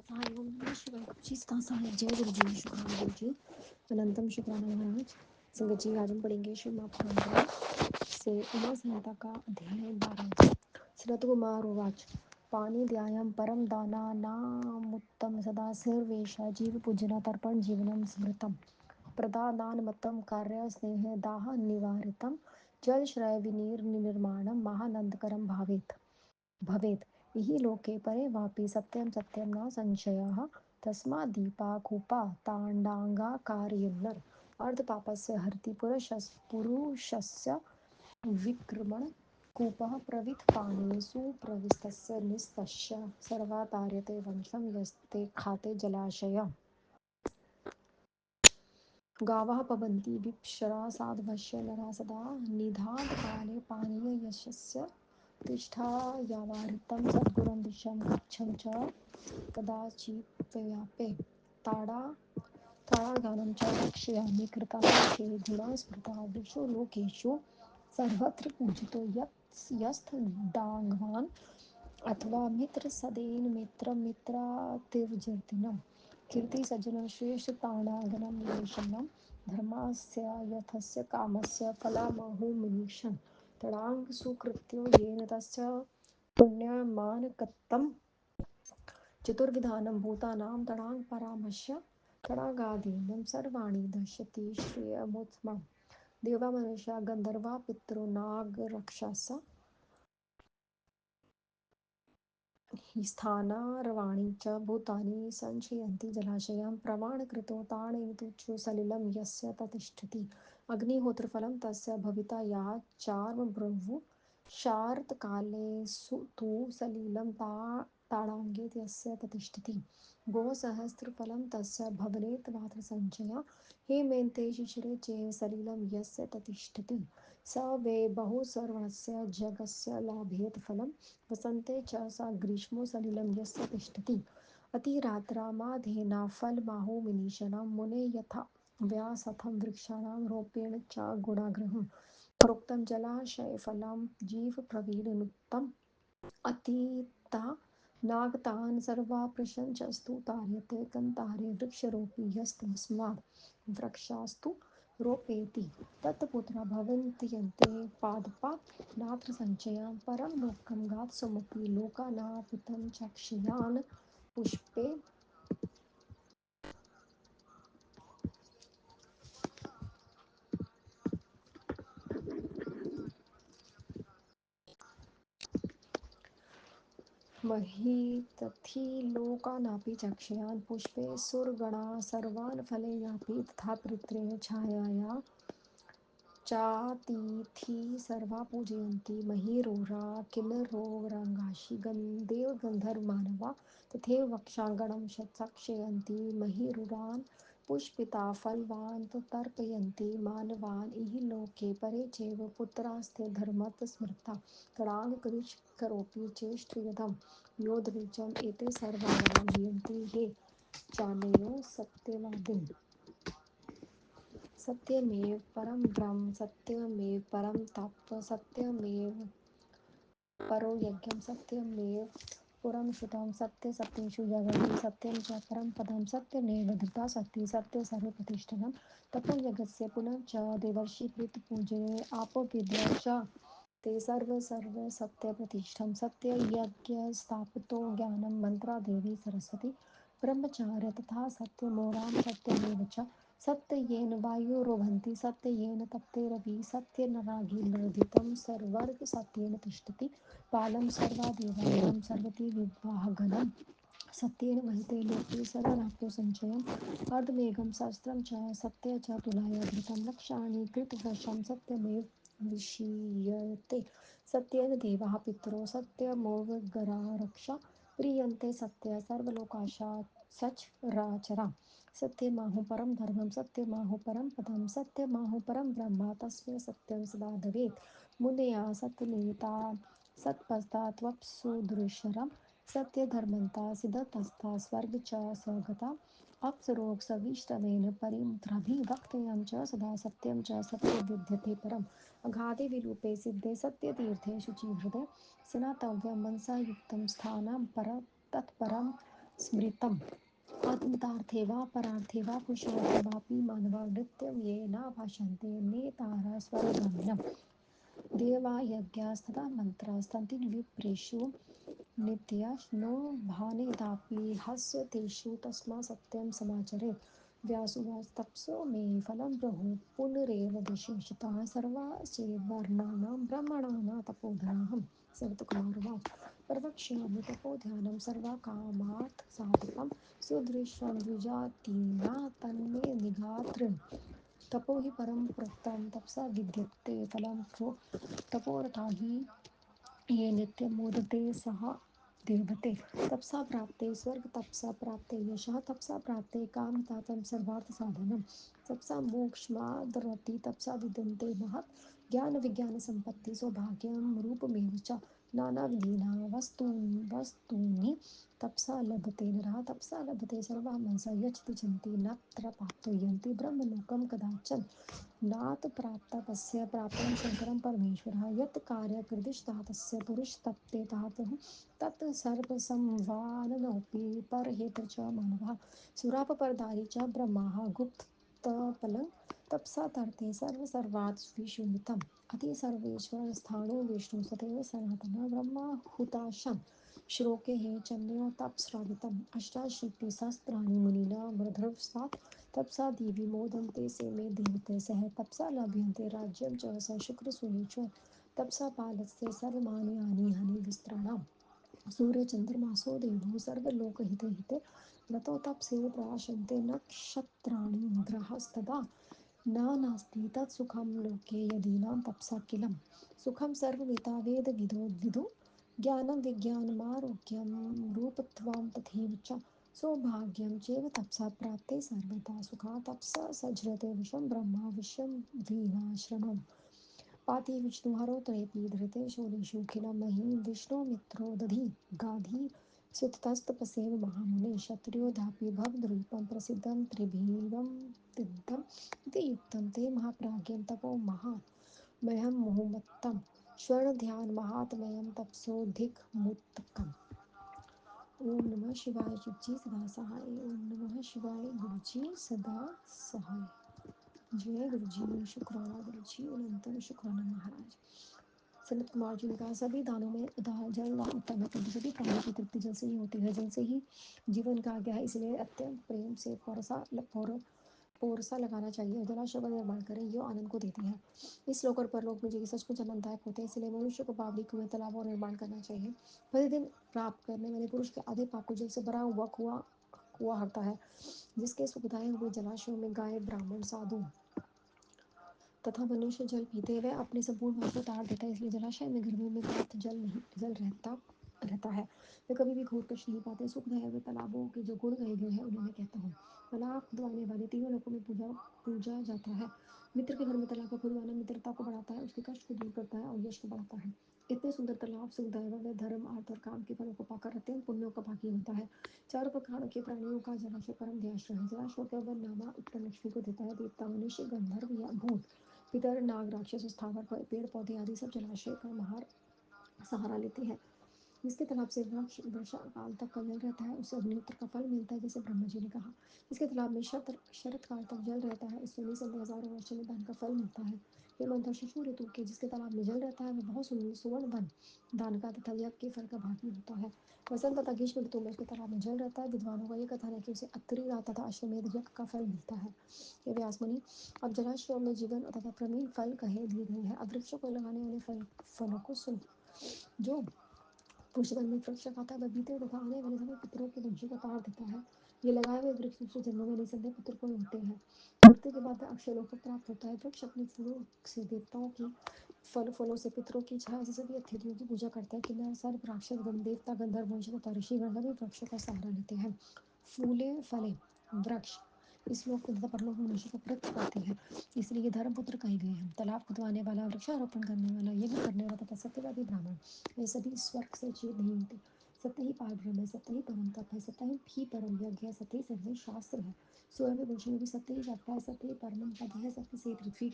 Hi, Om Namah Shivaya. जिस तासाने जय गुरु जी, शुक्राना गुरु जी, अनंतम शुक्राना महाराज। संगत जी, आज हम पढ़ेंगे श्री महापुराण से उमा संहिता का अध्याय 12। श्रतकुमार उवाच पानी ध्यायं परम दाना नामुत्तम सदा सर्वेशा जीव पूजना तर्पण जीवनम स्मृतम प्रदानानमत्तं कार्य स्नेह दाह निवारितं जल श्रय विनीर निर्माणं महानंदकरं भवेत् इहि लोके परे वापि सत्यं सत्यं न संशयः तस्मात् दीपा कूपा ताण्डागाकारयन्नर अर्धपापस्य हरति पुरुषस्य विक्रमण कूपः प्रवितपाने सुप्रविस्तस्य निस्तस्य सर्वा तार्यते वंशं यस्ते खाते जलाशय गावः पवन्ति विप्सरा साधवस्य नरा सदा निधान्तकाले पानीययशस्य तिष्ठा यावारितं सद्गुणं दिशं गच्छं च कदाचित्व्यापे ताडा ताडागानं च रक्षयामि कृतमेके गुणा स्मृता दिशो लोकेषु सर्वत्र पूजितो यस्तडाङ्वान् अथवा मित्रसदेन मित्रमित्रातिर्जतिनं कीर्तिसज्जनं श्रेष्ठताणागनं निवेशनं धर्मस्य यथस्य कामस्य फलामहुमुनीक्षन् तडाङ्ग सुकृत्यो येन तस्य पुण्यमानकत्तं चतुर्विधानं भूतानां तडाङ्परामर्श्य तडागादीनं सर्वाणि दर्शति श्रियमुत्तमम् देवा मनुष्या गन्धर्वा पितरो नागरक्षसा स्थानारवाणि च भूतानि संचयन्ति जलाशयं प्रमाणकृतो ताडयितुच्चु सलिलं यस्य ततिष्ठति अग्निहोत्रफलं तस्य भविता या चार्मभ्रुवु शारदकाले तु सलिलं ताडाङ्गे यस्य ततिष्ठति गोसहस्रफलं तस्य भवनेत् वात्रसञ्चयः हेमेन्ते शिशिरे चैव सलिलं यस्य ततिष्ठति स वै बहुसर्वस्य जगस्य लाभेत फलं वसन्ते च स ग्रीष्मो सलिलं यस्य तिष्ठति अतिरात्रा फलमाहुमिनीशनं मुने यथा व्यासथं वृक्षाणां रोपेण च गुणाग्रहं प्रोक्तं जलाशयफलं जीवप्रवीणनुक्तम् अतीता नागतान् सर्वा प्रशंसस्तु तार्यते कन्तारे वृक्षरोपी यस्तस्मात् वृक्षास्तु रोपेति तत्पुत्रा भवन्त्यन्ते पादपा नात्र संचयं परं लोकं गात्सुमपि लोकानापितं चक्षुयान् पुष्पे महीतथि लोकानापि चक्षुयान् पुष्पे सुरगणा सर्वान् फले यापि तथा पितॄन् छायाया चातिथि सर्वा पूजयन्ति महिरोरा किन्नरो रङ्गाशी देवगन्धर्वमानवा तथैव वक्षाङ्गणं चक्षयन्ति महिरुरान् पुष्पिता फलवान् तर्पयन्ति मानवान् इह लोके परे चैव पुत्रास्ते धर्मतः स्मृता तडागकरिष्करोपि चेष्टयदं योधरुचम् एते सर्वा गायन्ति हे चानयो सत्यवादिन् सत्यमेव परं ब्रह्म सत्यमेव परं तप सत्यमेव परो यज्ञं सत्यमेव पुरं श्रुतं सत्य सत्येषु जगति सत्यं च परं पदं सत्यमेव धृता सत्ये सत्य सर्वप्रतिष्ठनं तपो यज्ञस्य पुनश्च देवर्षि प्रीतपूजने आपो विद्या च ते सर्व सत्यप्रतिष्ठं सत्ययज्ञस्थापितो ज्ञानं मन्त्रा देवी सरस्वती ब्रह्मचार्य तथा सत्यमोरां सत्यमेव च सत्ययेन वायुरोहन्ति सत्ययेन तप्तेरपि सत्येनरागिर्दितं सर्वर्ग सत्येन तिष्ठति पालं सर्वादेवानां सर्वति विवाहगणम् सत्येन वहते लोके सर्वनाप्तो सञ्चयम् अर्धमेघं सहस्रं च सत्य च तुलाया घृतं लक्षाणि कृतवर्षं सत्यमेव विषीयते सत्येन देवाः पितरो सत्यमोगरा रक्षा प्रीयन्ते सत्य सर्वलोकाशा सचराचरा सत्यमाहु परं धर्मं सत्यमाहु परं पदं सत्यमाहु परं ब्रह्म तस्मै सत्यं सदा भवेत् मुनया सत्यनियता सत्पस्तात्वप्सुदृशरं सत्यधर्मन्ता सिद्धतस्ता स्वर्ग च स्वगता अप्सरोऽसविष्टवेन परित्रभिवक्तयं च सदा सत्यं च सत्य विद्यते परम् अगाधे विरूपे सिद्धे सत्यतीर्थे शुचिहृदे स्नातव्यं मनसा युक्तं स्थानं तत्परं स्मृतम् आत्मतार्थे वा परार्थे वा पुरुषार्थे वापि मानवा नृत्यं ये न भाषन्ते नेतार स्वरगम्यम् देवायज्ञास्तथा मन्त्रास्तन्ति विप्रेषु नित्यश्नो भानेतापि हस्य तेषु तस्मा सत्यं समाचरेत् व्यासुवास्तप्सो मे फलं प्रभु पुनरेव विशेषतः सर्वाचेद्वर्णानां ब्रह्मणां तपोधनाहं सनत्कुमारोवाच प्रवक्ष्यामि तपोध्यानं सर्वकामात् साधिकं सुदृशं द्विजातीना तन्मे निगात्रम् तपो हि परं प्रोक्तं तपसा विद्यते फलं प्रो तपोरता हि ये नित्यं मोदते सः देवते तपसा प्राप्ते स्वर्ग तपसा प्राप्ते यशः तपसा प्राप्ते कामतातं सर्वार्थसाधनं तपसा मोक्षमादरति तपसा विद्यन्ते महत् ज्ञानविज्ञानसम्पत्ति सौभाग्यं रूपमेव च नानाविधीना वस्तूनि तपसा लभते नरः तपसा लभते सर्वाः मनसा यच्च नत्र प्राप्तुयन्ति ब्रह्मलोकं कदाचन नाथ प्राप्तस्य प्राप्तं शङ्करं परमेश्वरः यत् कार्यकृदिष्टः तस्य पुरुषतप्ते तातः तत् सर्वसंवाननोऽपि परहेतु च मानवः सुरापपरदारी च ब्रह्माः गुप्तपलं तपसा तरते सर्वात् विशुमितम् अति सर्वेश्वर स्थाणु विष्णु सदैव सनातन ब्रह्मा हुताशम् श्लोके हे चन्द्रो तपस्रावितम् अष्टाशीतिसहस्राणि मुनिना मृधर्वस्तात् तपसा देवी मोदन्ते से मे देवते सह तपसा लभ्यन्ते राज्यं च स शुक्रसूर्येश्वर तपसा पालस्य सर्वमान्यानि हनि विस्त्राणाम् सूर्यचन्द्रमासो देवो सर्वलोकहिते हिते रतो तपसे प्रकाशन्ते नक्षत्राणि ग्रहस्तदा न नास्ति तत्सुखं लोके यदीनां तपसा किलं सुखं सर्वमिता वेदविदो विदु ज्ञानं विज्ञानमारोग्यं रूपत्वं तथैव च सौभाग्यं चैव तपसा प्राप्ते सर्वदा सुखा तपसा सज्जते विश्वं ब्रह्मा विश्वं वीणाश्रमम् पाति विष्णुहरो त्वयेति धृते शोरेषुखिलं महीं विष्णुमित्रो दधि गाधि सुतस्तपसेव महामुने क्षत्रियोधापि भवद्रूपं प्रसिद्धं त्रिभिर्वं तिद्धम् इति युक्तं ते महाप्राज्ञं तपो महामयं मुहुमत्तं श्रवणध्यानमाहात्म्यं तपसोऽधिकमुत्कम् ओम नमः शिवाय गुरुजी सदा सहाय ओम नमः शिवाय गुरुजी सदा सहाय जय गुरुजी शुक्राना गुरुजी अनंतम शुक्राना महाराज सनत कुमार जी ने कहा सभी दानों में दान जल दान उत्तम है क्योंकि सभी प्राणियों की तृप्ति जल से ही होती है जल से ही जीवन का आज्ञा है इसलिए अत्यंत प्रेम से पोरसा लगाना चाहिए जलाशय का निर्माण करें यो आनंद को देती है इस लोक और परलोक में जो कि सचमुच आनंददायक होते हैं इसलिए मनुष्य को बावली कुएं तालाबों का निर्माण करना चाहिए प्रतिदिन प्राप्त करने वाले पुरुष के आधे पाप को जल से भरा हुआ कुआ कुआ हरता है जिसके सुखदायी हुए जलाशयों में गाय ब्राह्मण साधु तथा मनुष्य जल पीते हुए अपने संपूर्ण पाप को उतार देता है इसलिए जलाशय में गर्मियों में पर्याप्त जल रहता रहता है वे कभी भी घोर कष्ट नहीं पाते सुखदायक हुए तालाबों के जो गुण गए गए हैं उन्हें मैं कहता हूँ तालाब खुदवाने वाले तीनों लोगों में पूजा पूजा जाता है मित्र के घर में तालाब का खुदवाना मित्रता को बढ़ाता है उसके कष्ट को दूर करता है और यश को बढ़ाता है इतने सुंदर तालाब सुखदायक व धर्म अर्थ और काम के फलों को पाकर अत्यंत पुण्यों का भागी होता है चारों प्रकार के प्राणियों का जलाशय परम ध्याश्रय है जलाशय का वह नामा उत्तम लक्ष्मी को देता है देवता मनुष्य गंधर्व या भूत पितर नाग राक्षस स्थावर पेड़ पौधे आदि सब जलाशय का महार सहारा लेते हैं जिसके तालाब से वृक्ष वर्षा काल तक का जल रहता है उसे अग्निहोत्र का फल मिलता है जैसे ब्रह्मा जी ने कहा जिसके तालाब में शरत काल तक जल रहता है उसे निसंदेह हजारों वर्षों में दान का फल मिलता है हे मंत्र शिशु ऋतु के जिसके तालाब में जल रहता है वह बहुत सुंदर सुवर्ण वन दान का तथा यज्ञ के फल का भागी होता है वसंत तथा ग्रीष्म ऋतु में उसके तालाब में जल रहता है विद्वानों का यह कथन है कि उसे अत्रि रात तथा अश्वमेध यज्ञ का फल मिलता है ये व्यास मुनि अब जलाशयों में जीवन तथा प्रमीण फल कहे दिए गए हैं अब वृक्षों को लगाने वाले फलों को सुनो जो पुष्पवन में वृक्ष लगाता है वह बीते तथा आने वाले सभी पितरों के वंशों को तार देता है ये लगाए हुए वृक्ष दूसरे जन्मों में निसंदेह पुत्र को होते हैं मृत्यु के बाद अक्षय लोक को प्राप्त होता है वृक्ष अपने फूलों से देवताओं की फलों से पितरों की छाया से सभी अतिथियों की पूजा करते हैं किन्नर सर्प राक्षस गण देवता गंधर्व वंश तथा ऋषिगण सभी वृक्षों का सहारा लेते हैं फूले फले वृक्ष इस लोक में तथा परलोक में मनुष्य को प्रत पाते हैं इसलिए ये धर्म पुत्र कहे गए हैं तालाब खुदवाने वाला वृक्षारोपण करने वाला यज्ञ करने वाला तथा सत्यवादी ब्राह्मण ये सभी स्वर्ग से चीर नहीं होते सत्य ही पार ब्रह्म है सत्य ही परम तप है सत्य ही परम यज्ञ है सत्य ही सर्व शास्त्र है सोलहवें वर्ष में भी सत्य ही चलता है सत्य ही परम पद है सत्य से पृथ्वी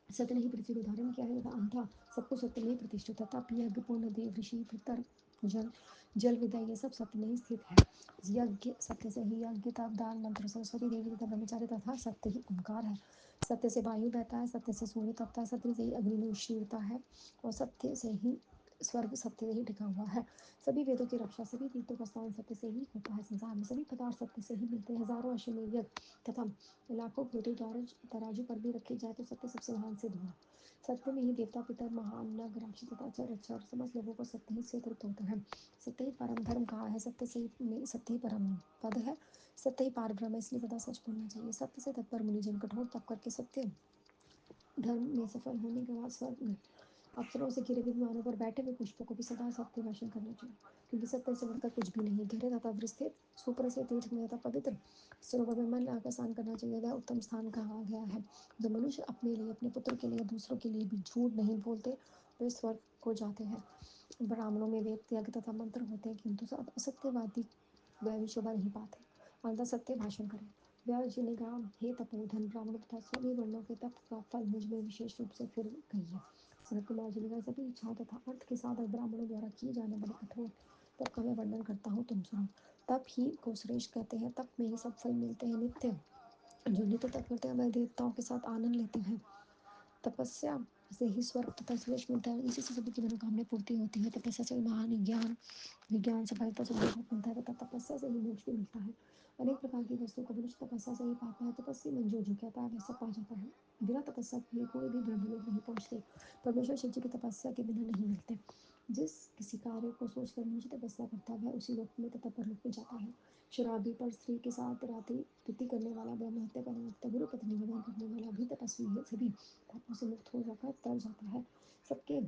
सत्य ने ही पृथ्वी को धारण किया है तथा अंधा सबको सत्य में ही प्रतिष्ठित तथा यज्ञ पूर्ण देव ऋषि पितर जल जल विद्या ये सब सत्य में ही स्थित है। यज्ञ सत्य से ही, यज्ञ तप दान मंत्र सरस्वती देवी तथा ब्रह्मचार्य तथा सत्य ही ओंकार है। सत्य से वायु बहता है, सत्य से सूर्य तपता है, सत्य से ही अग्नि में उड़ता है और सत्य से ही स्वर्ग सत्य से ही टिका हुआ है। सभी वेदों की रक्षा, सभी तीर्थों का स्नान सत्य से ही होता है। संसार में सभी पदार्थ सत्य से ही मिलते हैं। हजारों अश्वमेध यज्ञ तथा लाखों पृथ्वी द्वारा तराजू पर भी रखे जाए तो सत्य सबसे महान सिद्ध हुआ। सत्य में ही देवता पितर महान नग राक्षस तथा चर अक्षर समस्त लोगों को सत्य ही से तृप्त होते हैं। सत्य ही परम धर्म कहा है, सत्य से में सत्य ही परम पद है, सत्य ही पार ब्रह्म है, इसलिए सदा सच बोलना चाहिए। सत्य से तत्पर मुनिजन कठोर तप करके सत्य धर्म में सफल होने के बाद स्वर्ग गए। अप्सरों से घिरे विमानों पर बैठे हुए पुष्पों को भी सदा सत्य भाषण करना चाहिए, क्योंकि सत्य से बढ़कर कुछ भी नहीं। गहरे तथा विस्तृत सुपर से तीर्थ में तथा पवित्र सरोवर में मन लगाकर स्नान करना चाहिए। वह उत्तम स्थान कहा गया है। जो मनुष्य अपने लिए, अपने पुत्र के लिए, दूसरों के लिए भी झूठ नहीं बोलते, वे स्वर्ग को जाते हैं। ब्राह्मणों में वेद त्याग तथा मंत्र होते हैं, किंतु असत्यवादी वह भी शोभा नहीं पाते। अंततः सत्य भाषण करें। व्यास जी ने कहा, हे तपोधन ब्राह्मणों तथा सभी वर्णों के तप का फल मुझ में विशेष रूप से फिर कहिए। सनत कुमार जी ने कहा, सभी इच्छाओं तथा अर्थ के साधक ब्राह्मणों द्वारा किए जाने वाले कठोर तप का मैं वर्णन करता हूँ, तुम सुनो। तप ही को श्रेष्ठ कहते हैं, तप में ही सब फल मिलते हैं। नित्य जो नित्य तप करते हैं वह देवताओं के साथ आनंद लेते हैं। तपस्या से ही स्वर्ग तथा सुयश मिलता है, इसी से सभी की मनोकामना पूर्ति होती है। तपस्या से महान ज्ञान विज्ञान सफलता से मिलता है तथा तपस्या से ही मोक्ष भी मिलता है। अनेक प्रकार की वस्तु को मनुष्य तपस्या से ही पाता है। तपस्वी मन जो कहता है वैसा पा जाता है। बिना तपस्या किए कोई भी ब्रह्मलोक नहीं पहुंचते। परमेश्वर शिव जी की तपस्या के बिना नहीं मिलते। जिस किसी कार्य को सोचकर मनुष्य तपस्या करता है वह उसी लोक में तथा परलोक में जाता है। शराबी पर स्त्री के साथ रात्रि प्रीति करने वाला, ब्रह्म हत्या करने वाला, गुरु पत्नी निवेदन करने वाला भी तपस्वी है। सभी पापों से मुक्त हो जाकर तर जाता है। सबके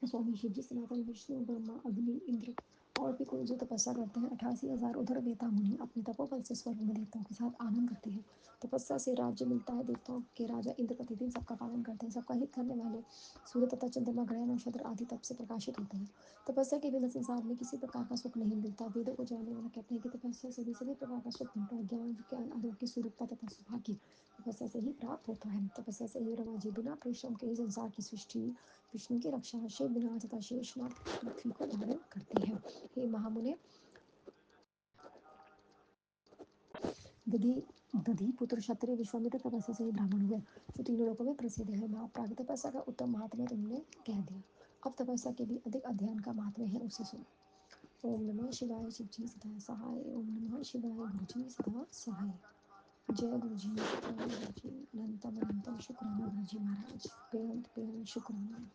स्वामी शिव जी, सनातन विष्णु, ब्रह्मा, अग्नि, इंद्र और भी कोई जो तपस्या करते हैं। 88,000 उधर वेता मुनि अपने तपोबल से स्वर्ग में देवताओं के साथ आनंद करते हैं। तपस्या से राज्य मिलता है। देवताओं के राजा इंद्र प्रतिदिन सबका पालन करते हैं। सबका हित करने वाले सूर्य तथा चंद्रमा, ग्रह, नक्षत्र आदि तप से प्रकाशित होते हैं। तपस्या के बिना संसार में किसी प्रकार का सुख नहीं मिलता। वेदों को जानने वाला कहते हैं कि तपस्या से भी सभी प्रकार का सुख मिलता है। ज्ञान, विज्ञान, आरोग्य, सूर्यता तथा सौभाग्य तपस्या से ही प्राप्त होता है। तपस्या से ही ब्रह्मा जी बिना परिश्रम के ही संसार की सृष्टि, विष्णु की रक्षा, शिव विनाश तथा शेषनाग पृथ्वी को धारण करते हैं। हे महामुने, दधि दधि पुत्र क्षत्रिय विश्वामित्र तपस्या से ही ब्राह्मण हुए, जो तीनों लोकों में प्रसिद्ध है। महाप्राग तपस्या का उत्तम महात्म्य तुमने कह दिया। अब तपस्या के भी अधिक अध्ययन का महात्म्य है, उसे सुनो। ओम नमः शिवाय, शिव जी सदा सहाय। ओम नमः शिवाय, गुरु जी सदा सहाय। जय गुरु जी, शुक्राना गुरु जी, अनंतम अनंतम शुक्राना गुरु जी महाराज, बेअंत बेअंत शुक्राना।